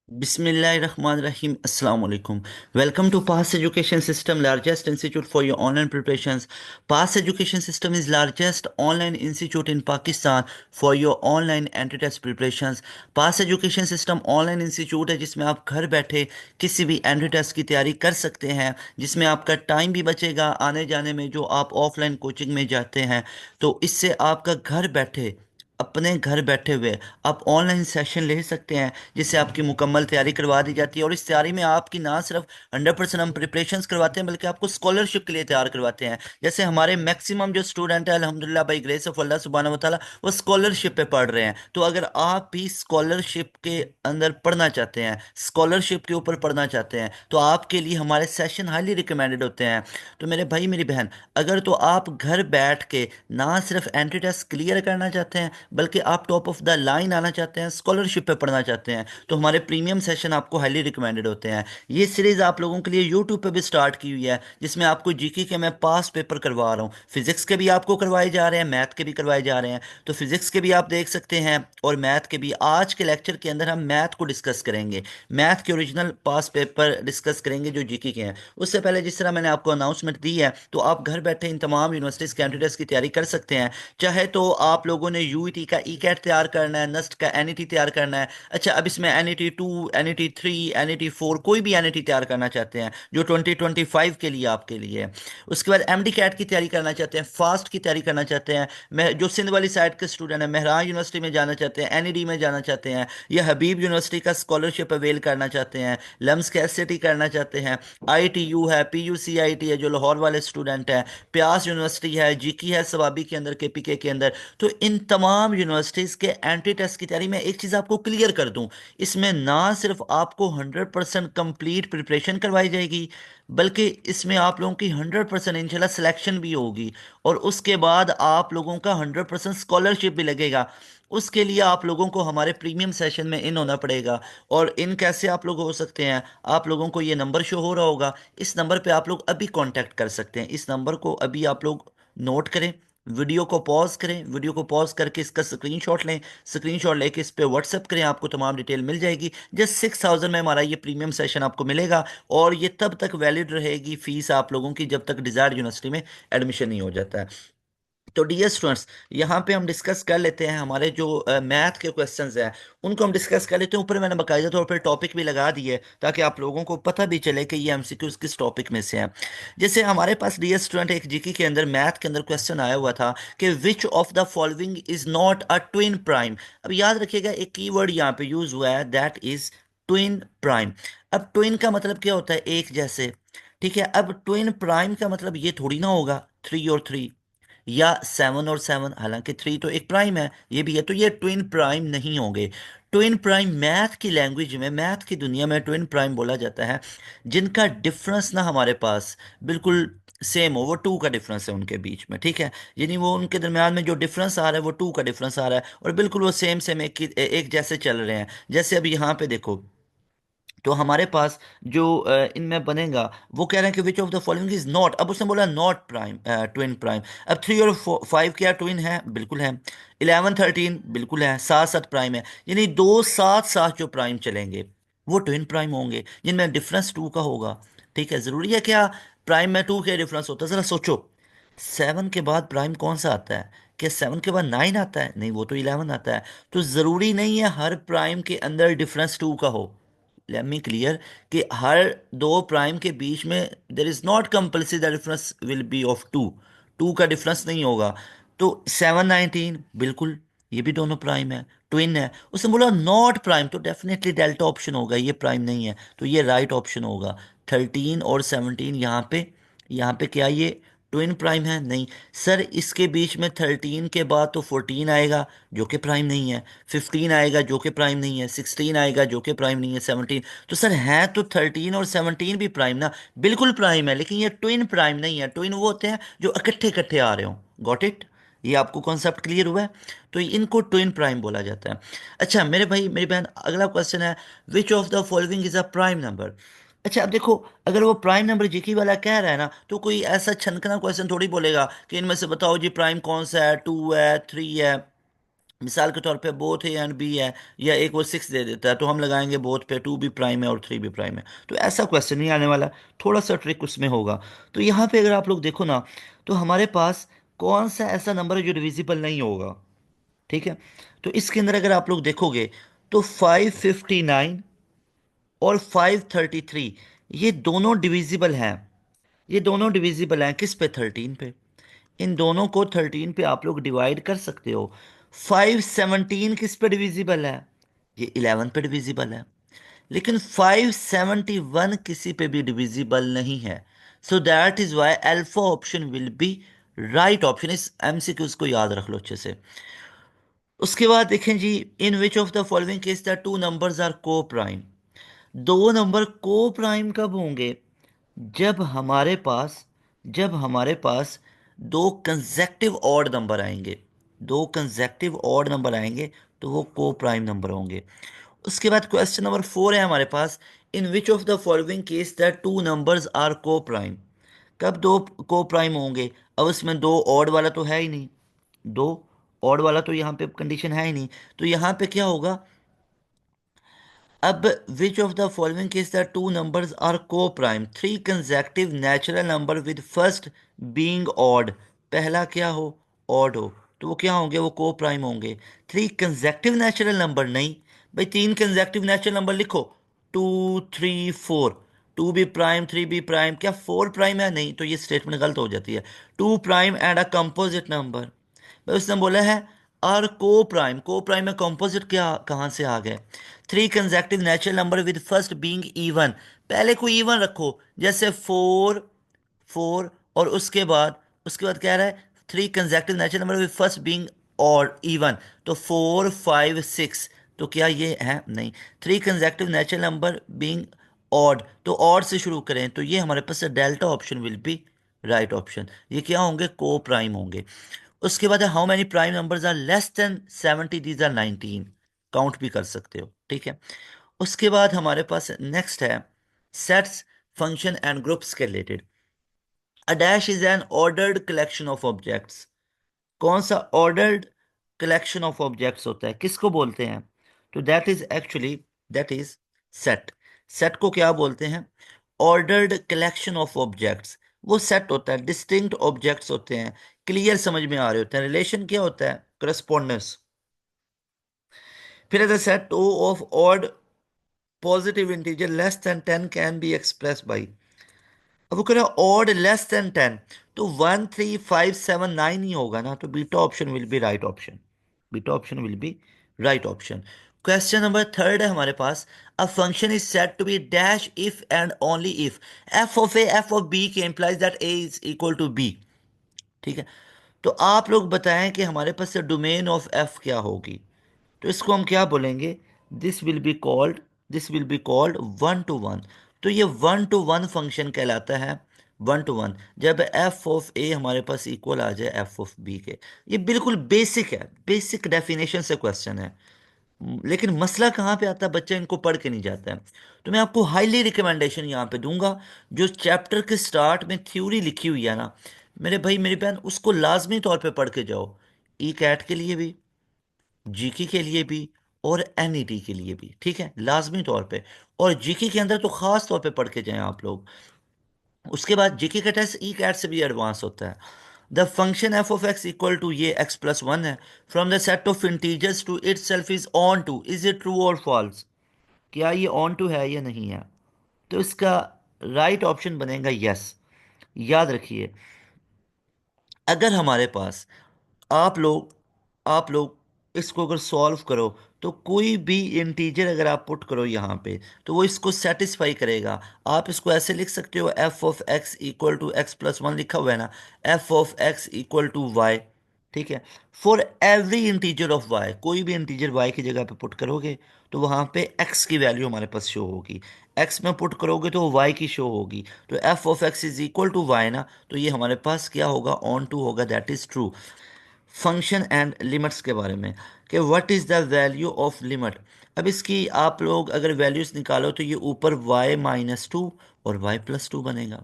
Bismillahirrahmanirrahim. Assalamu alaikum. Welcome to PAS Education System, largest institute for your online preparations. PAS Education System is largest online institute in Pakistan for your online entry test preparations. PAS Education System online institute है जिसमें आप घर बैठे किसी भी entry test की तैयारी कर सकते हैं, जिसमें आपका टाइम भी बचेगा आने जाने में जो आप ऑफलाइन कोचिंग में जाते हैं। तो इससे आपका घर बैठे अपने घर बैठे हुए आप ऑनलाइन सेशन ले सकते हैं, जिससे आपकी मुकम्मल तैयारी करवा दी जाती है। और इस तैयारी में आपकी ना सिर्फ 100% हम प्रिपरेशंस करवाते हैं, बल्कि आपको स्कॉलरशिप के लिए तैयार करवाते हैं। जैसे हमारे मैक्सिमम जो स्टूडेंट है अल्हम्दुलिल्लाह बाई ग्रेस ऑफ अल्लाह सुब्हानहू व तआला वो स्कॉलरशिप पे पढ़ रहे हैं। तो अगर आप भी स्कॉलरशिप के अंदर पढ़ना चाहते हैं, स्कॉलरशिप के ऊपर पढ़ना चाहते हैं, तो आपके लिए हमारे सेशन हाईली रिकमेंडेड होते हैं। तो मेरे भाई मेरी बहन, अगर तो आप घर बैठ के ना सिर्फ एंट्री टेस्ट क्लियर करना चाहते हैं, बल्कि आप टॉप ऑफ द लाइन आना चाहते हैं, स्कॉलरशिप पे पढ़ना चाहते हैं, तो हमारे प्रीमियम सेशन आपको हाईली रिकमेंडेड होते हैं। ये सीरीज आप लोगों के लिए यूट्यूब पे भी स्टार्ट की हुई है, जिसमें आपको जीके के मैं पास पेपर करवा रहा हूँ। फिजिक्स के भी आपको करवाए जा रहे हैं, मैथ के भी करवाए जा रहे हैं। तो फिजिक्स के भी आप देख सकते हैं और मैथ के भी। आज के लेक्चर के अंदर हम मैथ को डिस्कस करेंगे, मैथ के ओरिजिनल पास पेपर डिस्कस करेंगे जो जीके के हैं। उससे पहले जिस तरह मैंने आपको अनाउंसमेंट दी है, तो आप घर बैठे इन तमाम यूनिवर्सिटीज़ के एंट्री टेस्ट की तैयारी कर सकते हैं। चाहे तो आप लोगों ने यूईटी का ई कैट तैयार करना है, नस्ट का एनईटी तैयार करना है। अच्छा, अब इसमें एनईटी 2, एनईटी 3, एनईटी 4 कोई भी एनईटी तैयार करना चाहते हैं जो 2025 के लिए आपके लिए है। उसके बाद एमडी कैट की तैयारी करना चाहते हैं, फास्ट की तैयारी करना चाहते हैं, मैं जो सिंध वाली साइड के स्टूडेंट हैं, मेहरान यूनिवर्सिटी में जाना चाहते हैं, एनईडी में जाना चाहते हैं, या हबीब यूनिवर्सिटी का स्कॉलरशिप अवेल करना चाहते हैं, लम्स के एससीटी करना चाहते हैं, आईटीयू है, पीयूसीआईटी है जो लाहौर वाले स्टूडेंट हैं, प्यास यूनिवर्सिटी है, जीकी है सवाबी के अंदर, केपीके के अंदर। तो इन तमाम यूनिवर्सिटीज़ के एंट्री टेस्ट की तैयारी में एक चीज़ आपको क्लियर कर दूं, इसमें ना सिर्फ आपको 100% कंप्लीट प्रिपरेशन करवाई जाएगी, बल्कि इसमें आप लोगों की 100% इंशाल्लाह सिलेक्शन भी होगी। और उसके बाद आप लोगों का 100% स्कॉलरशिप भी लगेगा। उसके लिए आप लोगों को हमारे प्रीमियम सेशन में इन होना पड़ेगा। और इन कैसे आप लोग हो सकते हैं, आप लोगों को ये नंबर शो हो रहा होगा, इस नंबर पे आप लोग अभी कांटेक्ट कर सकते हैं। इस नंबर को अभी आप लोग नोट करें, वीडियो को पॉज करें, वीडियो को पॉज करके इसका स्क्रीनशॉट लें, स्क्रीनशॉट लेके इस पे व्हाट्सएप करें, आपको तमाम डिटेल मिल जाएगी। जस्ट 6,000 में हमारा ये प्रीमियम सेशन आपको मिलेगा। और ये तब तक वैलिड रहेगी फीस आप लोगों की जब तक डिजायर्ड यूनिवर्सिटी में एडमिशन नहीं हो जाता है। तो डियर स्टूडेंट्स, यहाँ पे हम डिस्कस कर लेते हैं हमारे जो मैथ के क्वेश्चंस हैं, उनको हम डिस्कस कर लेते हैं। ऊपर मैंने बाकायदा तौर पर टॉपिक भी लगा दिए ताकि आप लोगों को पता भी चले कि ये एमसीक्यूज किस टॉपिक में से हैं। जैसे हमारे पास डियर स्टूडेंट एक जीके के अंदर मैथ के अंदर क्वेश्चन आया हुआ था कि विच of the following is not a twin prime. अब याद रखिएगा एक कीवर्ड यहाँ पे यूज हुआ है, दैट इज ट्विन प्राइम। अब ट्विन का मतलब क्या होता है, एक जैसे। ठीक है, अब ट्विन प्राइम का मतलब ये थोड़ी ना होगा 3 और 3 या 7 और 7, हालांकि 3 तो एक प्राइम है, ये भी है, तो ये ट्विन प्राइम नहीं होंगे। ट्विन प्राइम मैथ की लैंग्वेज में, मैथ की दुनिया में ट्विन प्राइम बोला जाता है जिनका डिफरेंस ना हमारे पास बिल्कुल सेम हो, वो 2 का डिफरेंस है उनके बीच में। ठीक है, यानी वो उनके दरमियान में जो डिफरेंस आ रहा है वो 2 का डिफरेंस आ रहा है, और बिल्कुल वो सेम सेम एक जैसे चल रहे हैं। जैसे अब यहाँ पे देखो, तो हमारे पास जो इनमें बनेगा, वो कह रहे हैं कि विच of the following is not. अब उसने बोला नॉट प्राइम, ट्विन प्राइम। अब 3 और 5 क्या ट्विन है? बिल्कुल है। 11 13 बिल्कुल है। 7 7 प्राइम है, यानी दो साथ साथ जो प्राइम चलेंगे वो ट्विन प्राइम होंगे, जिनमें डिफरेंस 2 का होगा। ठीक है, जरूरी है क्या प्राइम में 2 के डिफरेंस होता है? जरा सोचो, 7 के बाद प्राइम कौन सा आता है? क्या 7 के बाद 9 आता है? नहीं, वो तो 11 आता है। तो जरूरी नहीं है हर प्राइम के अंदर डिफरेंस 2 का हो। लेट मी क्लियर कि हर दो प्राइम के बीच में there is not compulsory the difference will be of 2। 2 का डिफरेंस नहीं होगा। तो 7 19 बिल्कुल, ये भी दोनों प्राइम है, ट्विन है। उसने बोला नॉट प्राइम, तो डेफिनेटली डेल्टा ऑप्शन होगा, ये प्राइम नहीं है, तो ये राइट ऑप्शन होगा। 13 और 17 यहाँ पे क्या ये ट्विन प्राइम है? नहीं सर, इसके बीच में 13 के बाद तो 14 आएगा जो कि प्राइम नहीं है, 15 आएगा जो कि प्राइम नहीं है, 16 आएगा जो कि प्राइम नहीं है, 17। तो सर है तो 13 और 17 भी प्राइम ना? बिल्कुल प्राइम है, लेकिन ये ट्विन प्राइम नहीं है। ट्विन वो होते हैं जो इकट्ठे इकट्ठे आ रहे हो। Got it? ये आपको कॉन्सेप्ट क्लियर हुआ है? तो इनको ट्विन प्राइम बोला जाता है। अच्छा मेरे भाई मेरी बहन, अगला क्वेश्चन है विच of the following is a prime number. अच्छा अब देखो, अगर वो प्राइम नंबर जीके वाला कह रहा है ना, तो कोई ऐसा छनकना क्वेश्चन थोड़ी बोलेगा कि इनमें से बताओ जी प्राइम कौन सा है, 2 है, 3 है, मिसाल के तौर पे बोथ ए एंड बी है, या एक वो सिक्स दे देता है, तो हम लगाएंगे बोथ पे, टू भी प्राइम है और थ्री भी प्राइम है। तो ऐसा क्वेश्चन नहीं आने वाला, थोड़ा सा ट्रिक उसमें होगा। तो यहाँ पे अगर आप लोग देखो ना, तो हमारे पास कौन सा ऐसा नंबर है जो डिविजिबल नहीं होगा। ठीक है, तो इसके अंदर अगर आप लोग देखोगे तो 559 और 533, ये दोनों डिविजिबल हैं। ये दोनों डिविजिबल हैं किस पे? 13 पे। इन दोनों को 13 पे आप लोग डिवाइड कर सकते हो। 517 किस पे डिविजिबल है? ये 11 पे डिविजिबल है। लेकिन 571 किसी पे भी डिविजिबल नहीं है। So that is why alpha option will be right option. इस एमसीक्यूज को याद रख लो अच्छे से। उसके बाद देखें जी, in which of the following case the two numbers are coprime. दो नंबर को प्राइम कब होंगे? जब हमारे पास जब हमारे पास दो कंसेक्टिव ऑड नंबर आएंगे। दो कंसेक्टिव ऑड नंबर आएंगे तो वो को प्राइम नंबर होंगे। उसके बाद क्वेश्चन नंबर 4 है हमारे पास, in which of the following case the two numbers are coprime. कब दो को प्राइम होंगे? अब इसमें दो ऑड वाला तो है ही नहीं, दो ऑड वाला तो यहाँ पे कंडीशन है ही नहीं। तो यहाँ पे क्या होगा? अब which of the following case the two numbers are coprime, three consecutive natural number with first being odd. पहला क्या हो? ऑड हो, तो वो क्या होंगे? वो को प्राइम होंगे। थ्री कंसेक्टिव नेचुरल नंबर नहीं भाई, तीन कंसेक्टिव नेचुरल नंबर लिखो, टू थ्री फोर। टू भी प्राइम, थ्री भी प्राइम, क्या फोर प्राइम है? नहीं, तो ये स्टेटमेंट गलत हो जाती है। Two prime and a composite number, भाई उसने बोला है आर को प्राइम। को प्राइम में कंपोजिट क्या कहाँ से आ गए? Three consecutive natural number with first being even. पहले कोई इवन रखो, जैसे फोर, फोर, और उसके बाद कह रहा है three consecutive natural number with first being और इवन, तो फोर फाइव सिक्स। तो क्या ये है? नहीं। Three consecutive natural number being odd, तो ऑड से शुरू करें, तो ये हमारे पास delta option will be right option. ये क्या होंगे? को प्राइम होंगे। उसके बाद है how many prime numbers are less than 70, these are 19। Count भी कर सकते हो, ठीक है। उसके बाद हमारे पास नेक्स्ट है सेट्स, फंक्शन एंड ग्रुप्स के related. A dash is an ordered collection of objects. कौन सा ऑर्डर्ड कलेक्शन ऑफ ऑब्जेक्ट्स होता है, किसको बोलते हैं? तो दैट इज सेट। सेट को क्या बोलते हैं? Ordered collection of objects. वो सेट होता है, डिस्टिंक्ट ऑब्जेक्ट्स होते हैं, क्लियर समझ में आ रहे होते हैं। रिलेशन क्या होता है? करस्पॉन्डेंस। फिर as a set o of odd positive integer less than 10 can be express by. अब वो कह रहा है ऑड लेस देन 10, तो 1 3 5 7 9 ही होगा ना, तो beta option will be right option. Beta option will be right option. Question number 3 है हमारे पास, a function is said to be dash if and only if F of A F of B के implies that A is equal to B. ठीक है, तो आप लोग बताएं कि हमारे पास से डोमेन ऑफ एफ क्या होगी। तो इसको हम क्या बोलेंगे? This will be called this will be called one two one. तो ये वन टू वन फंक्शन कहलाता है। वन टू वन जब एफ ऑफ ए हमारे पास इक्वल आ जाए एफ ऑफ बी के। ये बिल्कुल बेसिक है, बेसिक डेफिनेशन से क्वेश्चन है। लेकिन मसला कहाँ पे आता है? बच्चा इनको पढ़ के नहीं जाता है। तो मैं आपको हाईली रिकमेंडेशन यहाँ पे दूंगा, जो चैप्टर के स्टार्ट में थ्योरी लिखी हुई है ना मेरे भाई मेरी बहन, उसको लाजमी तौर पे पढ़ के जाओ। ई कैट के लिए भी, जीके के लिए भी, और एनईटी के लिए भी, ठीक है, लाजमी तौर पे। और जीके के अंदर तो खास तौर पे पढ़ के जाएं आप लोग। उसके बाद जीके का टेस्ट ई कैट से भी एडवांस होता है। The function f of x equal to ये एक्स प्लस वन है, from the set of integers to itself is onto, is it true और फॉल्स? क्या ये ऑन टू है या नहीं है? तो इसका राइट ऑप्शन बनेगा यस। याद रखिए, अगर हमारे पास आप लोग आप लोग इसको अगर सॉल्व करो, तो कोई भी इंटीजर अगर आप पुट करो यहाँ पे, तो वो इसको सेटिस्फाई करेगा। आप इसको ऐसे लिख सकते हो, f of x equal to x plus one लिखा हुआ है ना, f of x equal to y. ठीक है, for every integer of y, कोई भी इंटीजर वाई की जगह पे पुट करोगे तो वहाँ पे एक्स की वैल्यू हमारे पास शो होगी। एक्स में पुट करोगे तो वाई की शो होगी। तो f of x is equal to y ना, तो ये हमारे पास क्या होगा? ऑन टू होगा, that is true. Function and limits के बारे में, कि what is the value of limit. अब इसकी आप लोग अगर वैल्यूज निकालो तो ये ऊपर y माइनस टू और y प्लस टू बनेगा।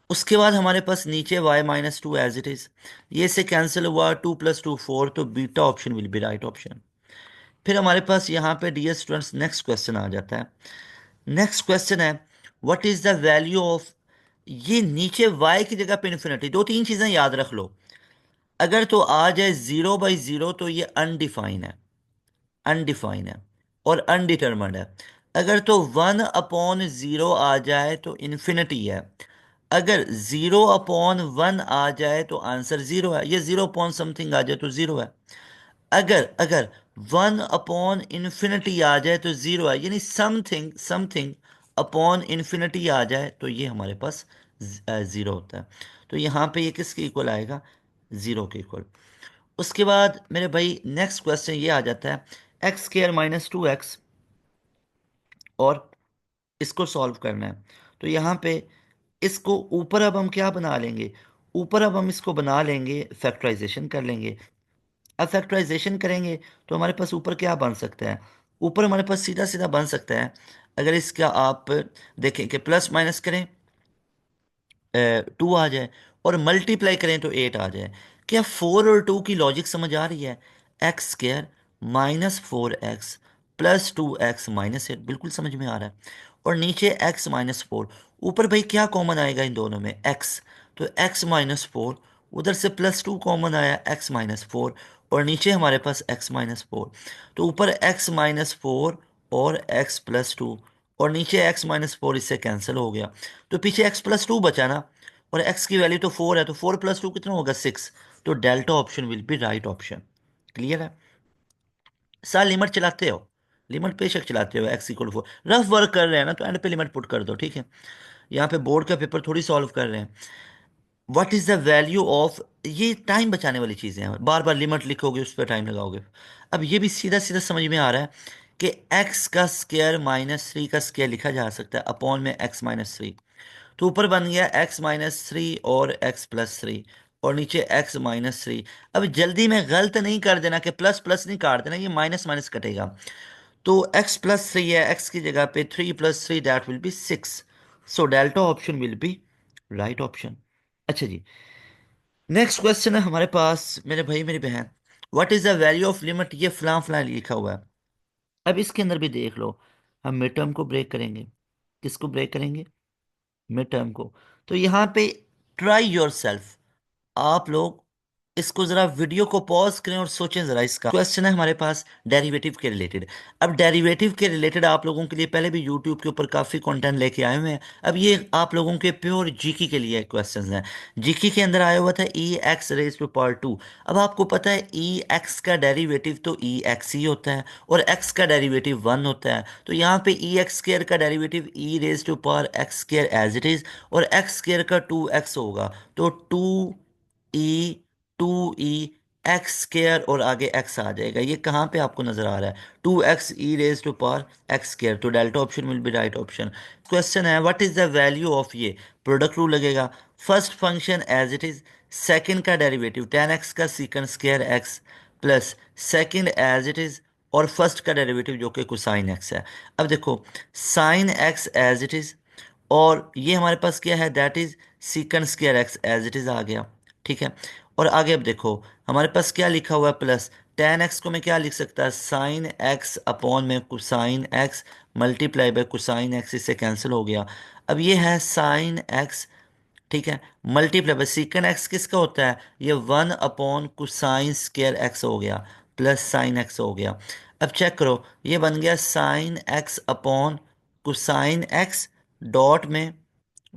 उसके बाद हमारे पास नीचे y minus two as it is, ये से कैंसिल हुआ, 2 + 2 4, तो beta option will be right option. फिर हमारे पास यहाँ पे डियर स्टूडेंट्स नेक्स्ट क्वेश्चन आ जाता है। नेक्स्ट क्वेश्चन है what is the value of, ये नीचे y की जगह पे इन्फिनिटी, दो तीन चीजें याद रख लो। अगर तो आ जाए 0/0 तो ये अनडिफाइन है, अनडिफाइन है और अनडिटर्मन्ड है। अगर तो 1/0 आ जाए तो इन्फिनिटी है। अगर 0/1 आ जाए तो आंसर जीरो है, ये 0 अपॉन समथिंग आ जाए तो जीरो है। अगर अगर 1/इन्फिनिटी आ जाए तो जीरो है, यानी समथिंग समथिंग अपॉन इन्फिनिटी आ जाए तो ये हमारे पास जीरो होता है। तो यहाँ पे ये किसके इक्वल आएगा, जीरो के इक्वल। उसके बाद मेरे भाई नेक्स्ट क्वेश्चन ये आ जाता है x² - 2x, और इसको सॉल्व करना है। तो यहाँ पे इसको ऊपर अब हम क्या बना लेंगे, ऊपर अब हम इसको बना लेंगे, फैक्टराइजेशन कर लेंगे। अब फैक्टराइजेशन करेंगे तो हमारे पास ऊपर क्या बन सकता है, ऊपर हमारे पास सीधा सीधा बन सकता है, अगर इसका आप देखें कि प्लस माइनस करें 2 आ जाए, और मल्टीप्लाई करें तो 8 आ जाए। क्या 4 और 2 की लॉजिक समझ आ रही है? x² - 4x + 2x - 8, बिल्कुल समझ में आ रहा है। और नीचे x - 4, ऊपर भाई क्या कॉमन आएगा इन दोनों में, x, तो x - 4, उधर से +2 कॉमन आया, x - 4, और नीचे हमारे पास x - 4, तो ऊपर x - 4 और x + 2, और नीचे x - 4 इससे कैंसिल हो गया, तो पीछे x + 2 बचा ना, और x की वैल्यू तो 4 है, तो 4 + 2 कितना होगा, 6। तो delta option will be right option. Clear है? सर लिमिट चलाते हो, लिमिट बेशक चलाते हो, x = 4, रफ वर्क कर रहे हैं ना तो एंड पे लिमिट पुट कर दो, ठीक है। यहाँ पे बोर्ड का पेपर थोड़ी सॉल्व कर रहे हैं। What is the value of, ये टाइम बचाने वाली चीजें हैं, बार बार लिमिट लिखोगे उस पर टाइम लगाओगे। अब ये भी सीधा सीधा समझ में आ रहा है कि x² - 3 लिखा जा सकता है अपॉन में x - 3, तो ऊपर बन गया x - 3 और x + 3, और नीचे x - 3। अब जल्दी में गलत नहीं कर देना कि प्लस प्लस नहीं काट देना, ये माइनस माइनस कटेगा। तो x + 3 है, x की जगह पे 3 + 3 that will be 6। So delta option will be right option. अच्छा जी, नेक्स्ट क्वेश्चन है हमारे पास मेरे भाई मेरी बहन, what is the value of limit, ये फलां फलां लिखा हुआ है। अब इसके अंदर भी देख लो, हम मिड टर्म को ब्रेक करेंगे, किसको ब्रेक करेंगे, मिड टर्म को। तो यहाँ पे ट्राई योर सेल्फ, आप लोग इसको जरा वीडियो को पॉज करें और सोचें जरा। इसका क्वेश्चन है हमारे पास डेरिवेटिव के रिलेटेड। अब डेरिवेटिव के रिलेटेड आप लोगों के लिए पहले भी यूट्यूब के ऊपर काफ़ी कंटेंट लेके आए हुए हैं। अब ये आप लोगों के प्योर जीके के लिए क्वेश्चंस हैं। जीके के अंदर आया हुआ था e x⁻²। अब आपको पता है ई एक्स का डेरिवेटिव तो ई एक्स ही होता है, और एक्स का डेरिवेटिव 1 होता है। तो यहाँ पे e x² का derivative e⁻x² as it is, और x² का 2x होगा, तो 2e और आगे x आ जाएगा। ये कहाँ पे आपको नजर आ रहा है, 2x e⁻x², तो delta option will be right option. Question है what is the value of, ये प्रोडक्ट रूल लगेगा, first function as it is, second का डेरिवेटिव tan x का sec² x plus second as it is, और first का derivative जो कि cosine x है। अब देखो sine x as it is, और ये हमारे पास क्या है, that is sec² x as it is आ गया, ठीक है। और आगे अब देखो हमारे पास क्या लिखा हुआ है, प्लस tan x को मैं क्या लिख सकता है, साइन x अपॉन में cosine x multiply by cosine x, इससे कैंसिल हो गया। अब ये है साइन x, ठीक है, मल्टीप्लाई बाय सीकन एक्स किसका होता है, ये 1/कोसाइन² x हो गया, प्लस साइन एक्स हो गया। अब चेक करो, ये बन गया sine x upon cosine x, dot में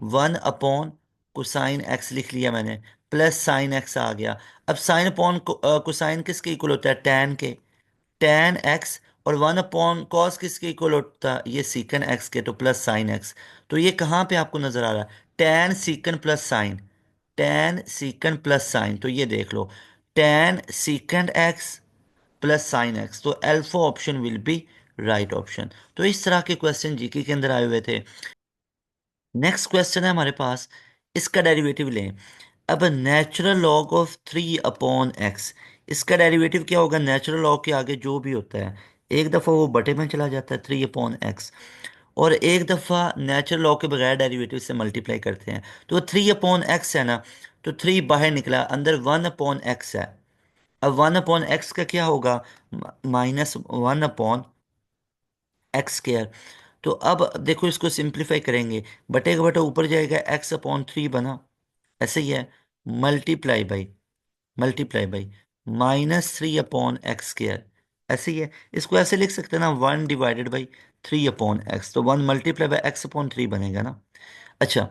1/कोसाइन x लिख लिया मैंने, प्लस साइन एक्स आ गया। अब साइन अपॉन कोसाइन किसके इक्वल होता है, टैन के, tan x, और 1/कॉस किसके इक्वल होता है, ये सीकन x के, तो प्लस साइन x। तो ये कहाँ पे आपको नजर आ रहा है, tan secant plus sine, tan secant plus sine, तो ये देख लो tan secant x plus sine x, तो alpha option will be right option. तो इस तरह के क्वेश्चन जीके के अंदर आए हुए थे। नेक्स्ट क्वेश्चन है हमारे पास, इसका डेरिवेटिव लें। अब नेचुरल लॉग ऑफ 3/x, इसका डेरिवेटिव क्या होगा, नेचुरल लॉग के आगे जो भी होता है एक दफ़ा वो बटे में चला जाता है, 3/x, और एक दफ़ा नेचुरल लॉ के बगैर डेरिवेटिव से मल्टीप्लाई करते हैं। तो 3/x है ना, तो 3 बाहर निकला, अंदर 1/x है। अब 1/x का क्या होगा, -1/x²। तो अब देखो इसको सिंप्लीफाई करेंगे, बटे का बटा ऊपर जाएगा, x/3 बना, ऐसे ही है। मल्टीप्लाई बाई -3/x², ऐसे ही है। इसको ऐसे लिख सकते हैं ना, 1/3/3 तो 1 × x/3 बनेगा ना। अच्छा,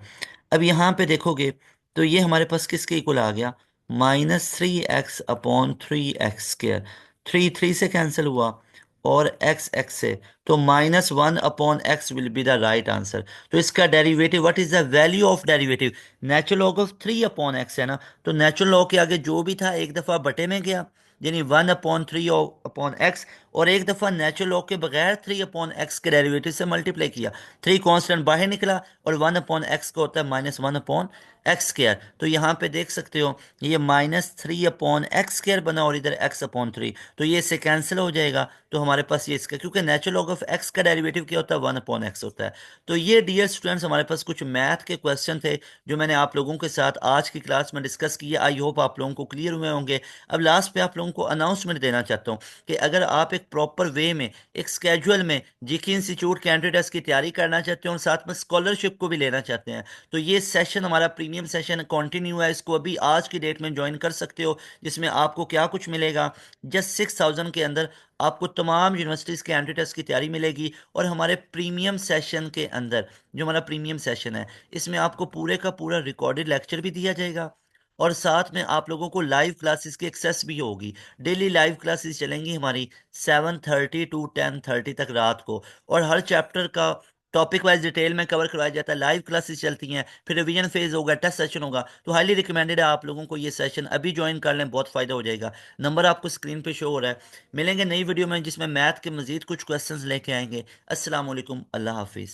अब यहाँ पे देखोगे तो ये हमारे पास किसके इक्वल आ गया, -3x/3x²। 3 से कैंसिल हुआ और x से, तो -1/x will be the right answer. तो इसका derivative, what is the value of derivative, natural log of 3/x है ना, तो नेचुरल लॉग के आगे जो भी था एक दफ़ा बटे में गया, यानी 1/3/x, और एक दफ़ा नेचुरल लॉग के बगैर 3/x के डेरिवेटिव से मल्टीप्लाई किया। 3 कांस्टेंट बाहर निकला और 1/x का होता है -1/x²। तो यहाँ पे देख सकते हो ये -3/x² बना और इधर x/3, तो ये इससे कैंसिल हो जाएगा। तो हमारे पास ये इसका, क्योंकि नेचुरल लॉग ऑफ x का डेरिवेटिव क्या होता है, 1/x होता है। तो ये डियर स्टूडेंट्स हमारे पास कुछ मैथ के क्वेश्चन थे जो मैंने आप लोगों के साथ आज की क्लास में डिस्कस किए। आई होप आप लोगों को क्लियर हुए होंगे। अब लास्ट पे आप लोगों को अनाउंसमेंट देना चाहता हूँ कि अगर आप एक प्रॉपर वे में, एक स्केड्यूल में जीके इंस्टीट्यूट कैंडिडेट्स की तैयारी करना चाहते हैं और साथ में स्कॉलरशिप को भी लेना चाहते हैं, तो ये सेशन हमारा प्रीमियम सेशन कंटिन्यू है। इसको अभी आज की डेट में ज्वाइन कर सकते हो, जिसमें आपको क्या कुछ मिलेगा, जस्ट 6,000 के अंदर आपको तमाम यूनिवर्सिटीज़ के कैंडिडेट्स की तैयारी मिलेगी। और हमारे प्रीमियम सेशन के अंदर, जो हमारा प्रीमियम सेशन है, इसमें आपको पूरे का पूरा रिकॉर्डेड लेक्चर भी दिया जाएगा और साथ में आप लोगों को लाइव क्लासेस की एक्सेस भी होगी। डेली लाइव क्लासेस चलेंगी हमारी 7:30 टू 10:30 तक रात को, और हर चैप्टर का टॉपिक वाइज डिटेल में कवर करवाया जाता है। लाइव क्लासेस चलती हैं, फिर रिवीजन फेज होगा, टेस्ट सेशन होगा। तो हाईली रिकमेंडेड है आप लोगों को ये सेशन अभी ज्वाइन कर लें, बहुत फ़ायदा हो जाएगा। नंबर आपको स्क्रीन पे शो हो रहा है। मिलेंगे नई वीडियो में जिसमें मैथ के मजीद कुछ क्वेश्चंस लेके आएंगे। अस्सलाम वालेकुम, अल्लाह हाफिज़।